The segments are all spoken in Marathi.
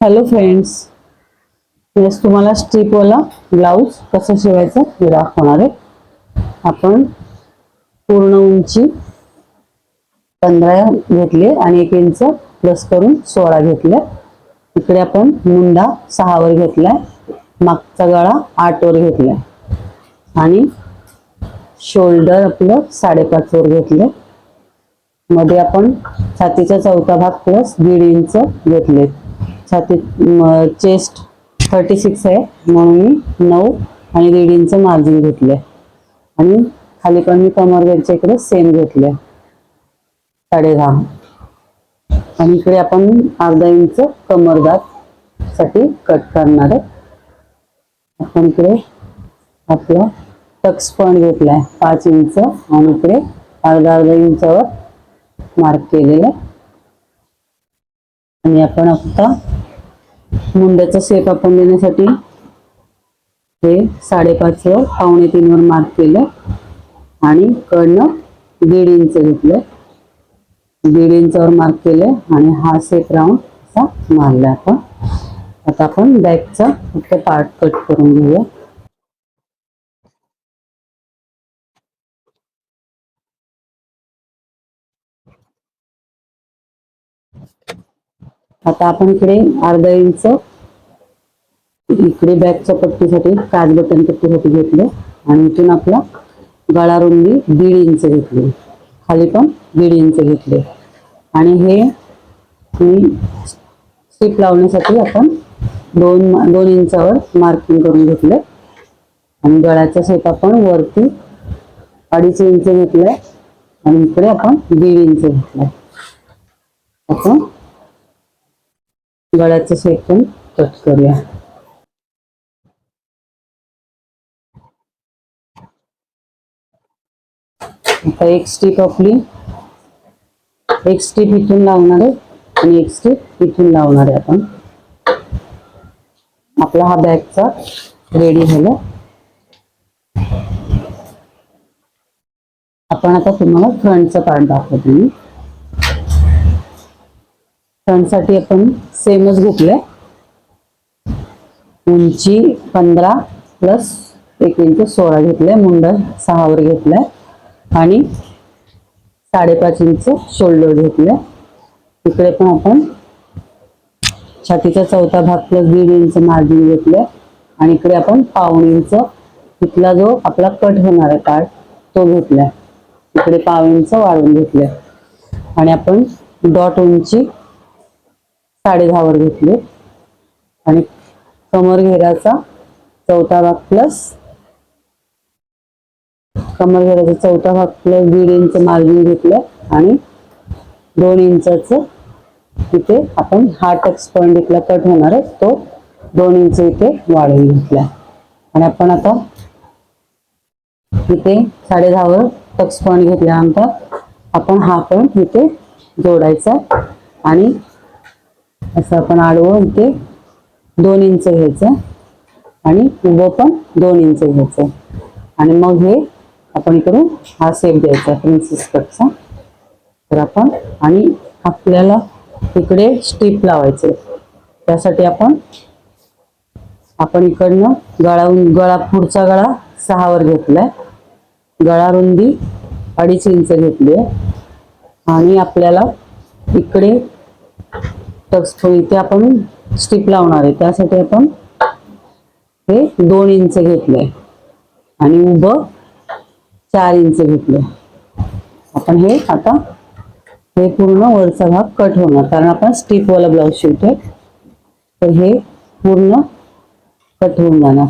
हॅलो फ्रेंड्स, आज तुम्हाला स्ट्रीपवाला ब्लाऊज कसं शिवायचं हे दाखवणार आहे. आपण पूर्ण उंची 15 घेतले आणि 1 इंच प्लस करून 16 घेतले. इकडे आपण मुंडा 6 वर घेतलाय, मागचा गळा 8 वर घेतलाय आणि शोल्डर आपलं 5.5 वर घेतले. मध्ये आपण छातीचा चौथा भाग प्लस 1.5 इंच घेतले. छाती चेस्ट 36 आहे म्हणून मी 9 आणि 1.5 इंच मार्जिन घेतले आणि खाली पण मी कमर बेल्टच्या इकडे सेम घेतले 10.5 आणि इकडे आपण अर्धा इंच कमरदार साठी कट करणार आहे. आपण इकडे आपला टक्स पॉइंट घेतलाय 5 इंच आणि इकडे अर्धा इंचावर मार्क केलेलं आणि आपण आता मुंड्याचा शेप आपण देण्यासाठी हे 5.5 वर 2.25 वर मार्क केलं आणि कडनं 1.5 इंच घेतलं, 1.5 इंचावर मार्क केले आणि हा शेप राऊंड असा मारला. आता आपण बॅकचा फक्त पार्ट कट करून घेऊया. आता आपण इकडे अर्धा इंच इकडे बॅकच्या पट्टीसाठी काज बटन पट्टीसाठी घेतले आणि इथून आपला गळा रुंदी 1.5 इंच घेतली, खाली पण 1.5 इंच घेतले आणि हे स्ट्रीप लावण्यासाठी आपण 2 इंचावर मार्किंग करून घेतले आणि गळ्याचा शेप आपण वरती 2.5 इंच घेतलाय आणि इकडे आपण 1.5 इंच घेतलाय. आपण गळ्याचा शेप पण कट करूया. आता एक स्ट्रीप इथून लावणार आहे आणि एक स्ट्रीप इथून लावणार आहे. आपण आपला हा बॅकचा रेडी झाला. आपण आता तुम्हाला फ्रंटचा पार्ट दाखवतो. मी फ्रंटसाठी आपण सेमच घेतलंय, उंची 15 प्लस 1 इंच 16 घेतलंय, मुंडा 6 वर घेतलाय आणि 5.5 इंच शोल्डर घेतले. इकडे पण आपण छातीचा चौथा भाग प्लस 1.5 इंच मार्जिन घेतले आणि इकडे आपण 1/2 इंच इथला जो आपला कट होणार आहे पार्ट तो घेतलाय. इकडे 1/2 इंच वाढवून घेतले आणि आपण डॉट उंची 10.5 वर घेतले आणि कमर घेराचा चौथा भाग प्लस 1.5 इंच मार्जिन घेतलं आणि 2 इंचाचं इथे आपण हा टक्स पॉइंट इथला कट होणार आहे तो 2 इंच इथे वाढवून घेतला आणि आपण आता इथे 10.5 वर टक्स पॉइंट घेतल्यानंतर आपण हा पॉइंट इथे जोडायचा आणि असं आपण आडवं इथे 2 इंच घ्यायचं आणि उभं पण 2 इंच घ्यायचं आणि मग हे आपण इकडून हा शेप द्यायचा प्रिन्सेस कटचा. तर आपण आणि आपल्याला इकडे स्ट्रीप लावायचे त्यासाठी आपण इकडनं गळा पुढचा गळा 6 वर घेतलाय, गळा रुंदी 2.5 इंच घेतली आणि आपल्याला इकडे इथे आपण स्ट्रीप लावणार आहे त्यासाठी आपण हे 2 इंच घेतलंय आणि उभं 4 इंच घेतलंय. आपण हे आता हे पूर्ण वरचा भाग कट होणार कारण आपण स्ट्रीप वाला ब्लाऊज शिवतोय, तर हे पूर्ण कट होऊन जाणार.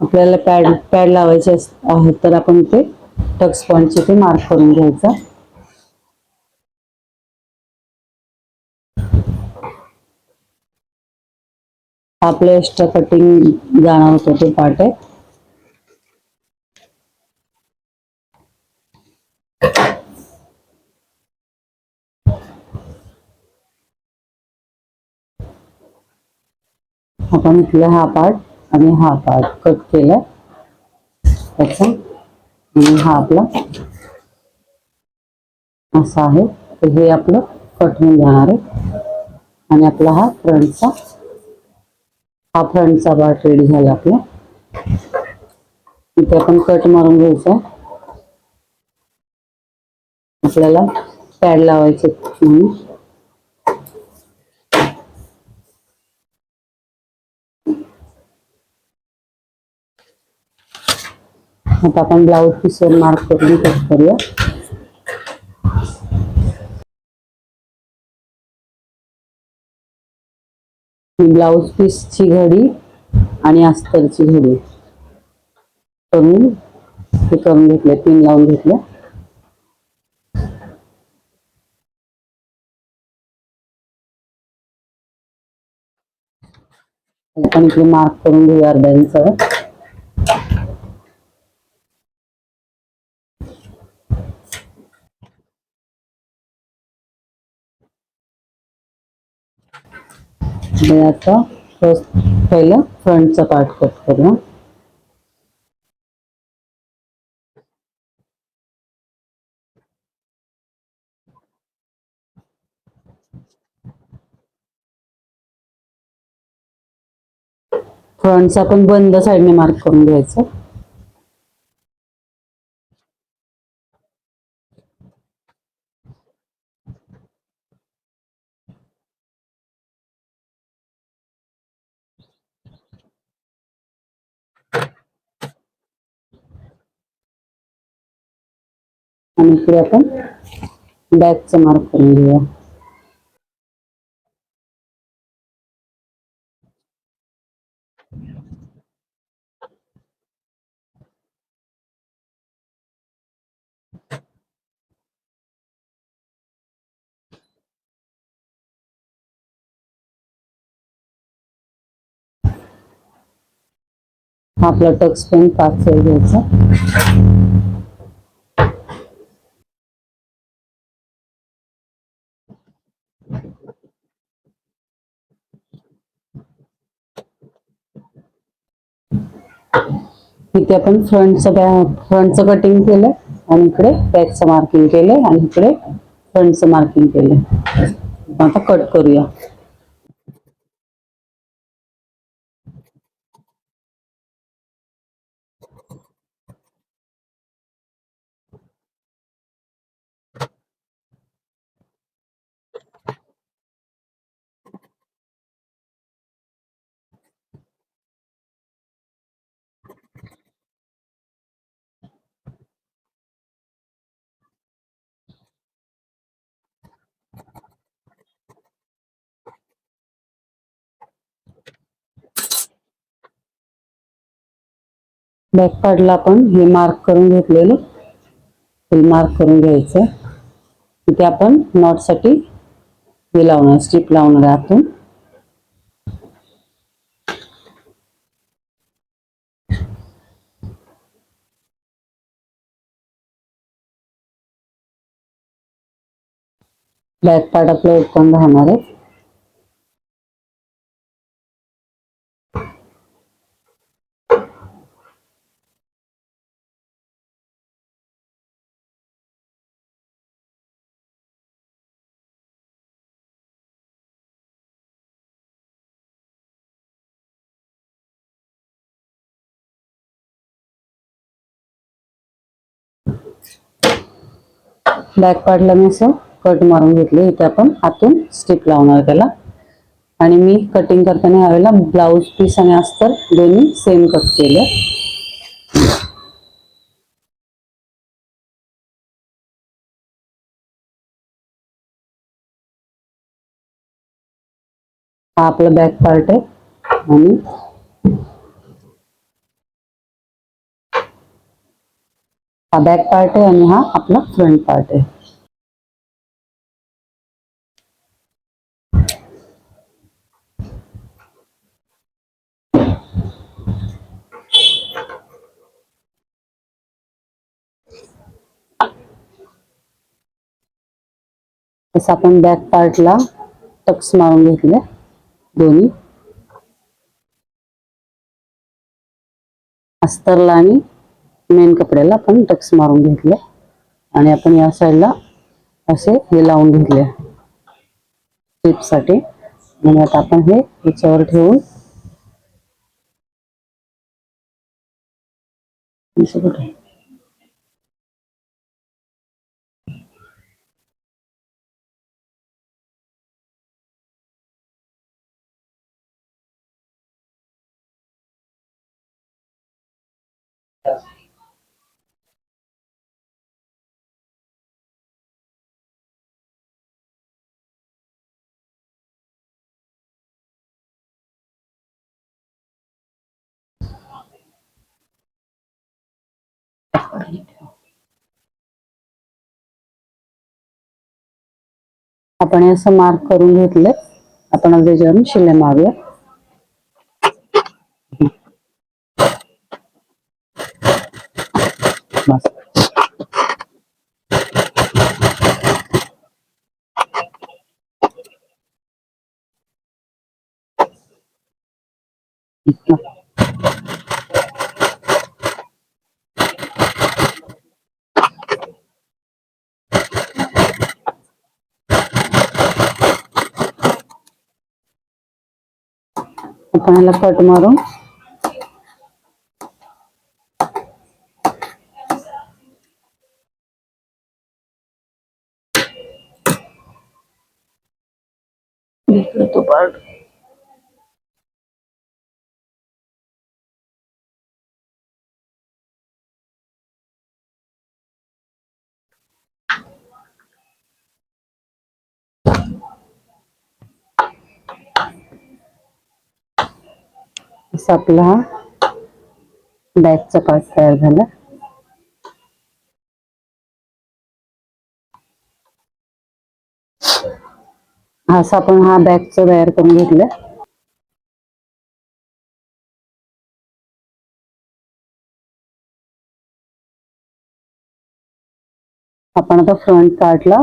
आपल्याला पॅड लावायचे आहेत तर आपण ते टक्स पॉइंटचे ते मार्क करून घ्यायचा. आपलं एक्स्ट्रा कटिंग जाणार होतं ते पार्ट आहे. आपण इथला हा पार्ट आणि हा पार्ट कट केलाय त्याचा, आणि हा आपला असा आहे. तर हे आपलं कट होऊन जाणार आहे. आणि आपला हा फ्रंटचा पार्ट रेडी झाला आपला. इथे आपण कट मारून घ्यायचा. आपल्याला पॅड लावायचे म्हणून. आता आपण ब्लाऊज पीसवर मार्क करून कट करूया. ब्लाऊज पीसची घडी आणि अस्तरची घडी करून हे करून घेतले, पिन लावून घेतलं. आपण इकडे मार्क करून घेऊया अर्धा इंचावर. आता पहिलं फ्रंटचा पार्ट कट करूया. फ्रंटचा पण बंद साईडने मार्क करून घ्यायचं. आणि इकडे आपण बॅकचा मार्क करून घेऊया. हा आपला टक्स पेन 5 घ्यायचा. इथे आपण फ्रंटचं कटिंग केलं आणि इकडे बॅकचं मार्किंग केलंय आणि इकडे फ्रंटचं मार्किंग केलंय. आता कट करूया. बॅक पार्टला आपण हे मार्क करून घेतलेलं फुल मार्क करून घ्यायचं. इथे आपण नॉट साठी हे लावणार, स्ट्रिप लावणार आतून. बॅक पार्ट आपलं ओपन राहणार आहे. बॅक पार्टला मी असं कट मारून घेतले. इथे आपण आतून स्ट्रिप लावणार त्याला. आणि मी कटिंग करताना यावेळेला ब्लाऊज पीस आणि अस्तर दोन्ही सेम कट केले. हा आपला बॅक पार्ट आहे आणि हा बॅक पार्ट आहे आणि हा आपला फ्रंट पार्ट आहे. तसं आपण बॅक पार्टला टक्स मारून घेतले दोन्ही. अस्तरला आणि मेन कपड्याला आपण टक्स मारून घेतले आणि आपण या साईडला असे हे लावून घेतले टिपसाठी. आणि आता आपण हे याच्यावर ठेवून आपण हे असं मार्क करून घेतले. आपण त्याच्यावरून शिलाई मारूया. बस. आपण याला कट मारून तो पार्ट असा आपला हा बॅकचा पार्ट तयार झाला. असा आपण हा बॅकचा तयार करून घेतला. आपण आता फ्रंट पार्टला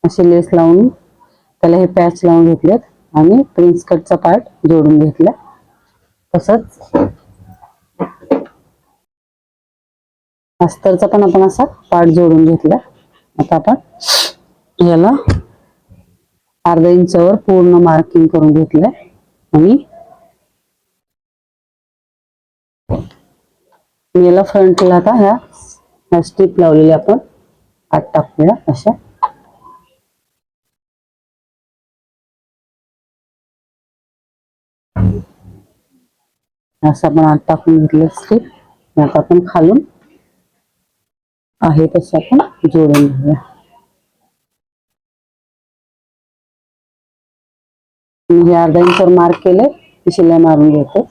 असे लेस लावून त्याला हे पॅच लावून घेतलेत आणि प्रिन्स कटचा पार्ट जोडून घेतला. तसंच अस्तरचा पण आपण असा पार्ट जोडून घेतला. आता आपण याला अर्धा इंचावर पूर्ण मार्किंग करून घेतलंय आणि याला फ्रंटला आता ह्या स्ट्रीप लावलेल्या आपण आत टाकूया. अशा असं आपण आत टाकून घेतलं स्ट्रीप. आता आपण खालून आहे तसं आपण जोडून घेऊया. हे अर्धा इंचावर मार्क केले की शिलाई मारून घेतो.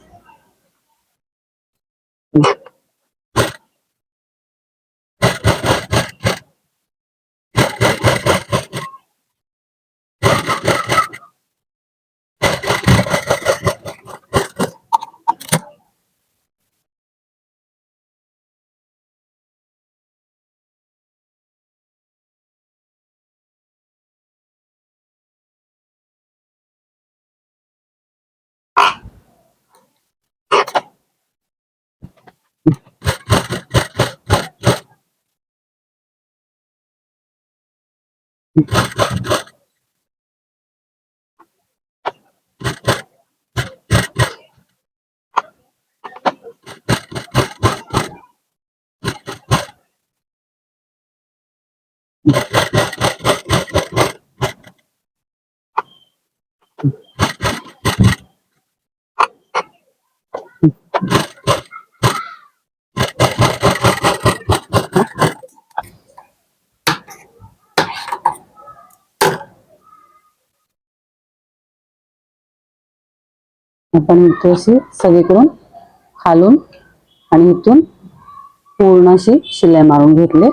आपण इथे अशी सगळीकडून खालून आणि इथून पूर्ण अशी शिलाई मारून घेतली.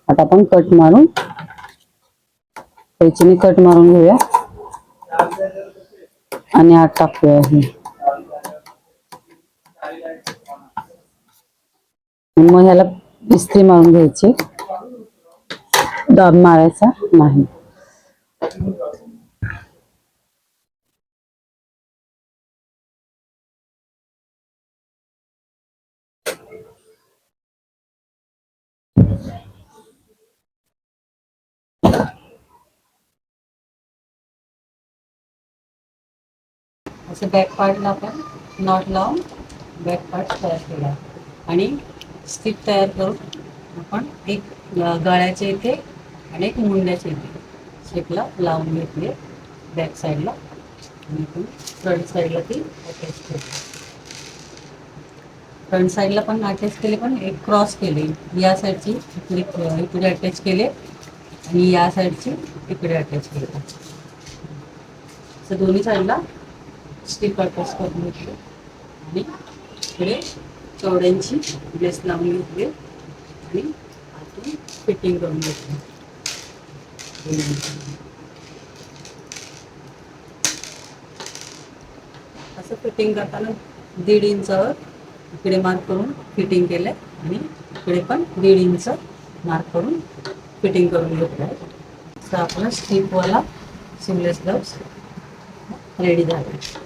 आता आपण कट मारून कैचीने कट मारून घेऊया आणि आत टाकूया. मग ह्याला इस्त्री मारून घ्यायची, दाब मारायचा नाही. असं बॅक पार्टला आपण नॉट लावून बॅक पार्ट तयार केला आहे. आणि स्टिप तयार करून आपण एक गळ्याच्या इथे आणि एक मुंड्याच्या इथे शेपला लावून घेतली बॅक साईडला आणि आपण फ्रंट साईडला ती अटॅच केली. फ्रंट साईडला पण अटॅच केले, पण एक क्रॉस केले. या साईडची इकडे अटॅच केले आणि या साईडची इकडे अटॅच केले. असं दोन्ही साईडला स्टिप अटॅच करून घेतले आणि इकडे चौड्यांची लेस लावून घेतली आणि आतून फिटिंग करून घेतली. असं फिटिंग करताना 1.5 इंचावर इकडे मार्क करून फिटिंग केलं आणि इकडे पण 1.5 इंच मार्क करून फिटिंग करून घेतलं आहे. तर आपला स्ट्रीपवाला सीमलेस ब्लाऊज रेडी झाला.